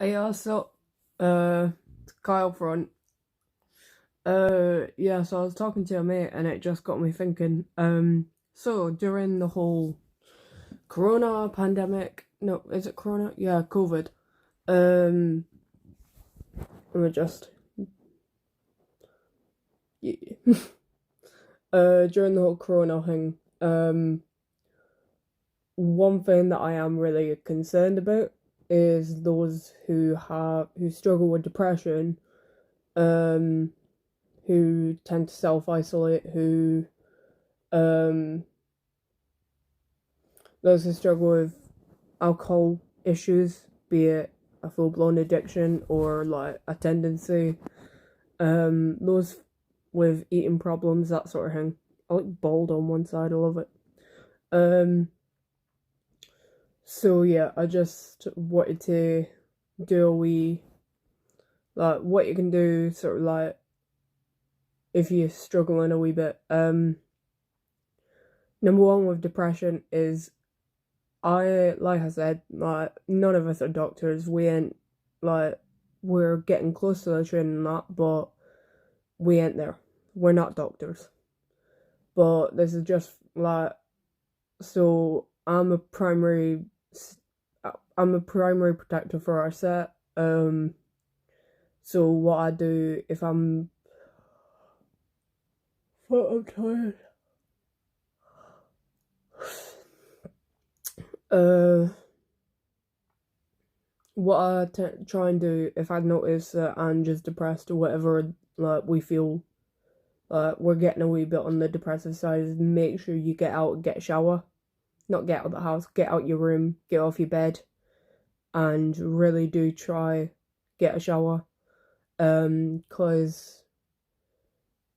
Yeah, so, Kyle front. Yeah, so I was talking to a mate and it just got me thinking. So during the whole Corona pandemic, no, is it Corona? Yeah, COVID. Um, let me just, yeah. During the whole Corona thing, one thing that I am really concerned about is those who struggle with depression, um, who tend to self-isolate, um, those who struggle with alcohol issues, be it a full-blown addiction or like a tendency, those with eating problems, that sort of thing. I like bald on one side, I love it. Um, so yeah, I just wanted to do a wee, like, what you can do, sort of like, if you're struggling a wee bit. Number one with depression is like I said, like, none of us are doctors. We ain't, like, we're getting close to the training and that, but we ain't there. We're not doctors. But this is just, like, so I'm a primary protector for our set. So what I do if I'm tired. Uh, what try and do if I notice that I'm just depressed or whatever, like, we feel we're getting a wee bit on the depressive side, is make sure you get out, get a shower. Not get out of the house, get out your room, get off your bed, and really do try get a shower. Because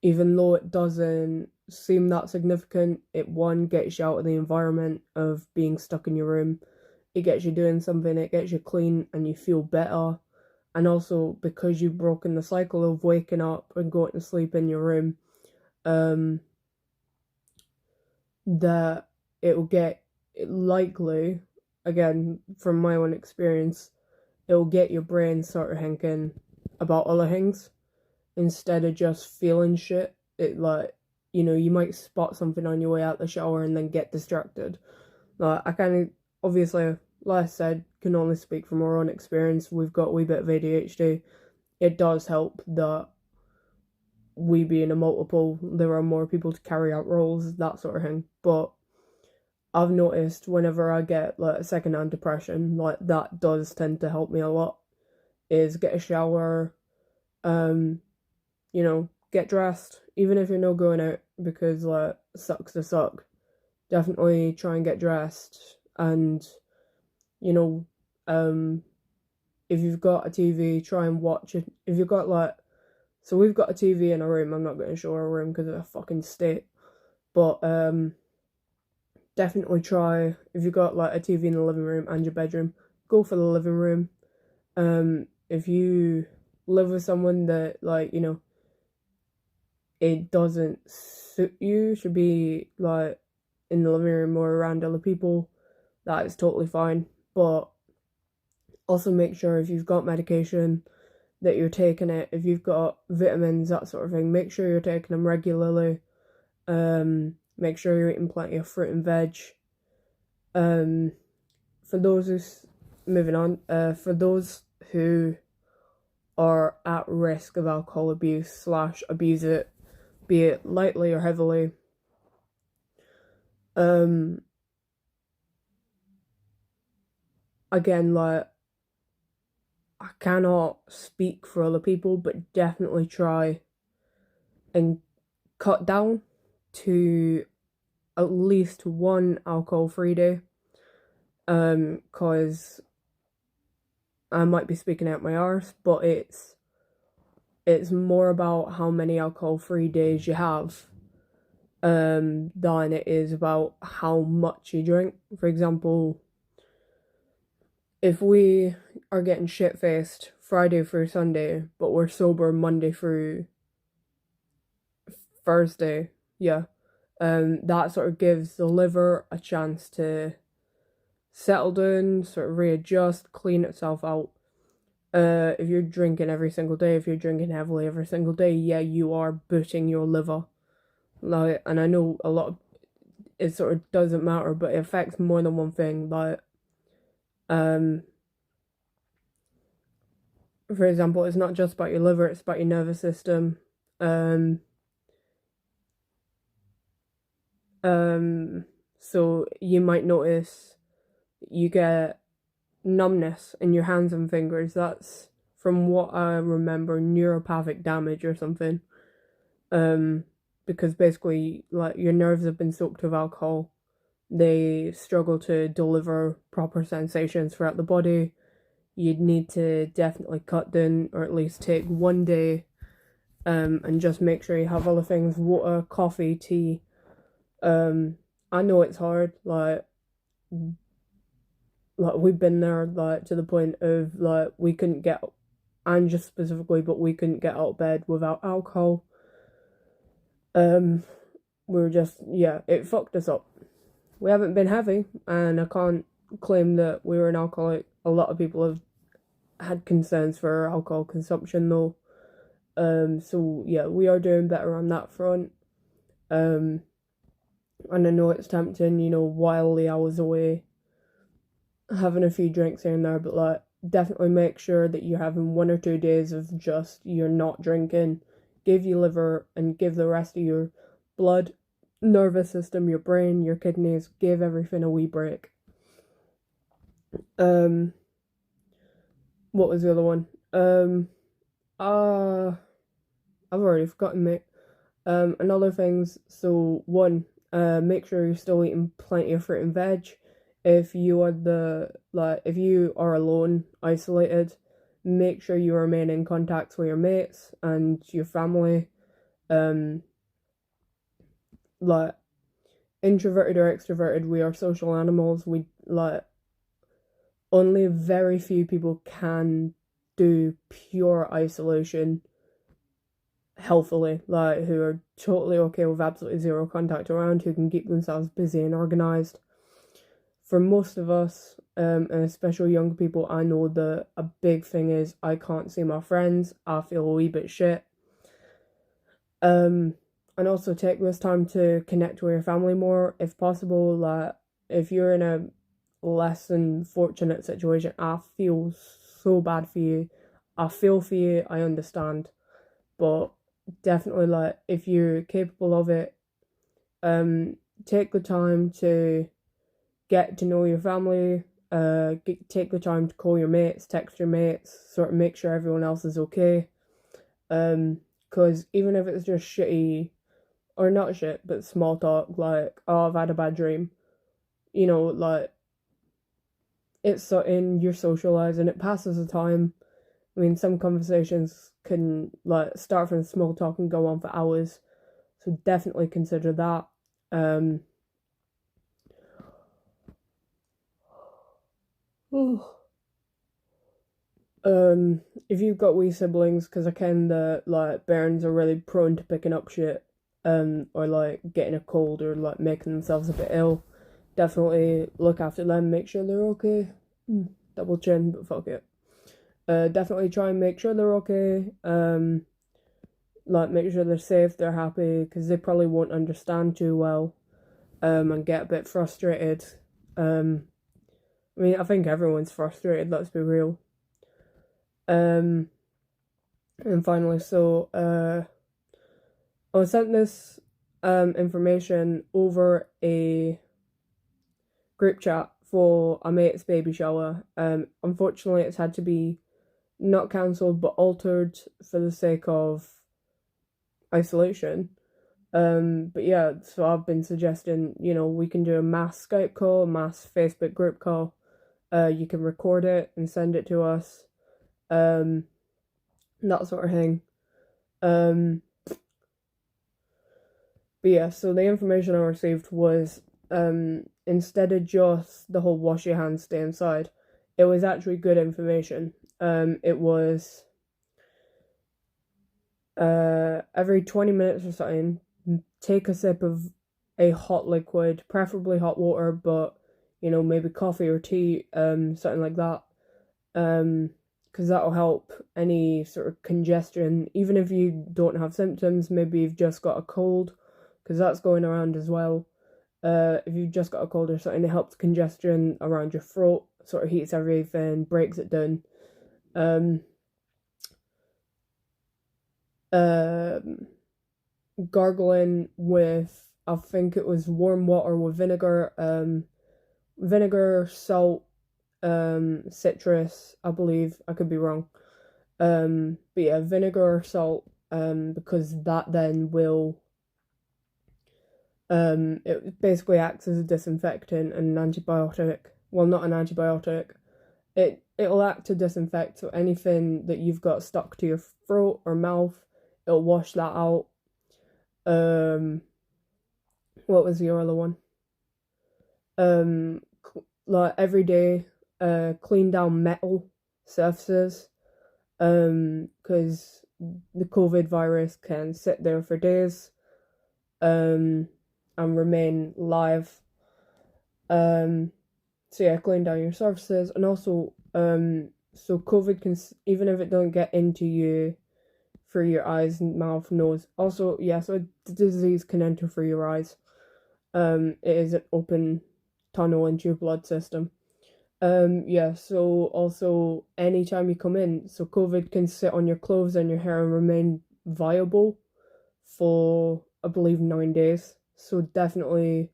even though it doesn't seem that significant, it one gets you out of the environment of being stuck in your room. It gets you doing something, it gets you clean, and you feel better. And also, because you've broken the cycle of waking up and going to sleep in your room, that it will get likely, again from my own experience, it will get your brain sort of thinking about other things instead of just feeling shit. It, like, you might spot something on your way out the shower and then get distracted. Like, I kind of, obviously, like I said, can only speak from our own experience. We've got a wee bit of ADHD. It does help that we being a multiple, there are more people to carry out roles, that sort of thing. But I've noticed whenever I get like a secondhand depression, like, that does tend to help me a lot. Is get a shower, um, get dressed, even if you're not going out, because, like, sucks to suck. Definitely try and get dressed, and you know, um, if you've got a TV, try and watch it. If you've got, like, so we've got a TV in our room. I'm not going to show our room because it's a fucking state, but definitely try, if you've got like a TV in the living room and your bedroom, go for the living room. If you live with someone that, like, it doesn't suit you, should be like in the living room or around other people, that is totally fine. But also make sure if you've got medication that you're taking it. If you've got vitamins, that sort of thing, make sure you're taking them regularly. Make sure you're eating plenty of fruit and veg. For those who's moving on, for those who are at risk of alcohol abuse / abuse it, be it lightly or heavily, again, like, I cannot speak for other people, but definitely try and cut down to at least one alcohol-free day. Cause I might be speaking out my arse, but it's more about how many alcohol-free days you have, than it is about how much you drink. For example, if we are getting shit-faced Friday through Sunday, but we're sober Monday through Thursday, yeah, that sort of gives the liver a chance to settle down, sort of readjust, clean itself out. if you're drinking every single day, if you're drinking heavily every single day, yeah, you are booting your liver. Like, and I know a lot of it sort of doesn't matter, but it affects more than one thing. Like, um, for example, it's not just about your liver; it's about your nervous system. Um, so you might notice you get numbness in your hands and fingers. That's from what I remember, neuropathic damage or something. Um, because basically, like your nerves have been soaked with alcohol. They struggle to deliver proper sensations throughout the body. You'd need to definitely cut down, or at least take one day, and just make sure you have other things: water, coffee, tea. I know it's hard, like we've been there, like to the point of like we couldn't get, and just specifically, but we couldn't get out of bed without alcohol. Um, we were just, yeah, it fucked us up. We haven't been heavy, and I can't claim that we were an alcoholic. A lot of people have had concerns for alcohol consumption though. So yeah, we are doing better on that front. Um, and I know it's tempting, while the hours away, having a few drinks here and there, but like definitely make sure that you're having 1 or 2 days of just you're not drinking. Give your liver and give the rest of your blood, nervous system, your brain, your kidneys, give everything a wee break. What was the other one? I've already forgotten, mate. Another things. So one, make sure you're still eating plenty of fruit and veg. If you are alone, isolated, make sure you remain in contact with your mates and your family. Like introverted or extroverted, we are social animals. We like only very few people can do pure isolation healthily, like who are totally okay with absolutely zero contact around, who can keep themselves busy and organized. For most of us, and especially young people, I know that a big thing is I can't see my friends. I feel a wee bit shit. And also take this time to connect with your family more if possible. Like if you're in a less than fortunate situation, I feel so bad for you. I feel for you. I understand, but definitely, like if you're capable of it, take the time to get to know your family. Take the time to call your mates, text your mates, sort of make sure everyone else is okay. Because even if it's just shitty, or not shit, but small talk, like, oh, I've had a bad dream, like, it's something you're socializing, it passes the time. I mean, some conversations can, like, start from small talk and go on for hours, so definitely consider that. If you've got wee siblings, because I ken that like bairns are really prone to picking up shit, or like getting a cold or like making themselves a bit ill, definitely look after them, make sure they're okay. Double chin, but fuck it. Definitely try and make sure they're okay. Like make sure they're safe, they're happy, because they probably won't understand too well, and get a bit frustrated. I mean, I think everyone's frustrated, let's be real. And finally, so I was sent this information over a group chat for a mate's baby shower. Unfortunately, it's had to be not cancelled but altered for the sake of isolation. But yeah, so I've been suggesting, we can do a mass Skype call, a mass Facebook group call. You can record it and send it to us. That sort of thing. But yeah, so the information I received was, instead of just the whole wash your hands, stay inside, it was actually good information. It was, every 20 minutes or something, take a sip of a hot liquid, preferably hot water, but, maybe coffee or tea, something like that. because that'll help any sort of congestion, even if you don't have symptoms. Maybe you've just got a cold, because that's going around as well. If you've just got a cold or something, it helps congestion around your throat, sort of heats everything, breaks it down. Gargling with, I think it was warm water with vinegar, salt, citrus, I believe. I could be wrong. But yeah, vinegar or salt, because that then will, it basically acts as a disinfectant and an antibiotic. Well, not an antibiotic. It'll act to disinfect, so anything that you've got stuck to your throat or mouth, it'll wash that out. What was the other one? Like every day, clean down metal surfaces, because the COVID virus can sit there for days, and remain live. So yeah, clean down your surfaces, and also, so COVID can, even if it don't get into you through your eyes, mouth, nose. Also, yeah, so the disease can enter through your eyes. It is an open tunnel into your blood system. Yeah, so also anytime you come in, so COVID can sit on your clothes and your hair and remain viable for, I believe, 9 days. So definitely,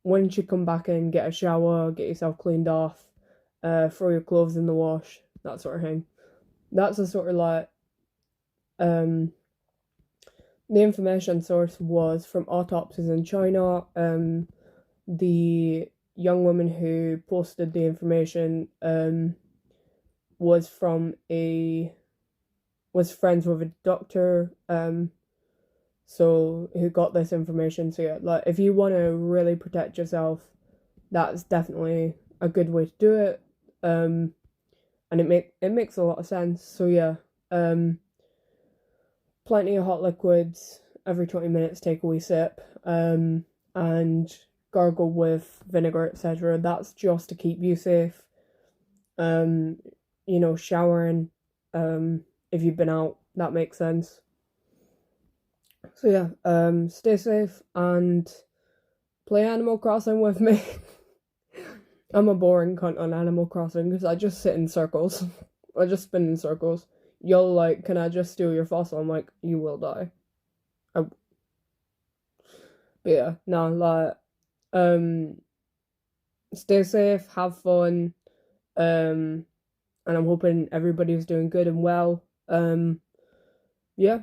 once you come back in, get a shower, get yourself cleaned off, throw your clothes in the wash, that sort of thing. That's a sort of like, the information source was from autopsies in China. The young woman who posted the information, was friends with a doctor, so who got this information. So yeah, like if you want to really protect yourself, that's definitely a good way to do it. And it makes a lot of sense. So yeah, plenty of hot liquids every 20 minutes. Take a wee sip, and gargle with vinegar, etc. That's just to keep you safe. Showering, if you've been out, that makes sense. So yeah, stay safe and play Animal Crossing with me. I'm a boring cunt on Animal Crossing because I just sit in circles. I just spin in circles. You'll like, can I just steal your fossil? I'm like, you will die. But yeah, no, like, stay safe, have fun, and I'm hoping everybody's doing good and well. Yeah,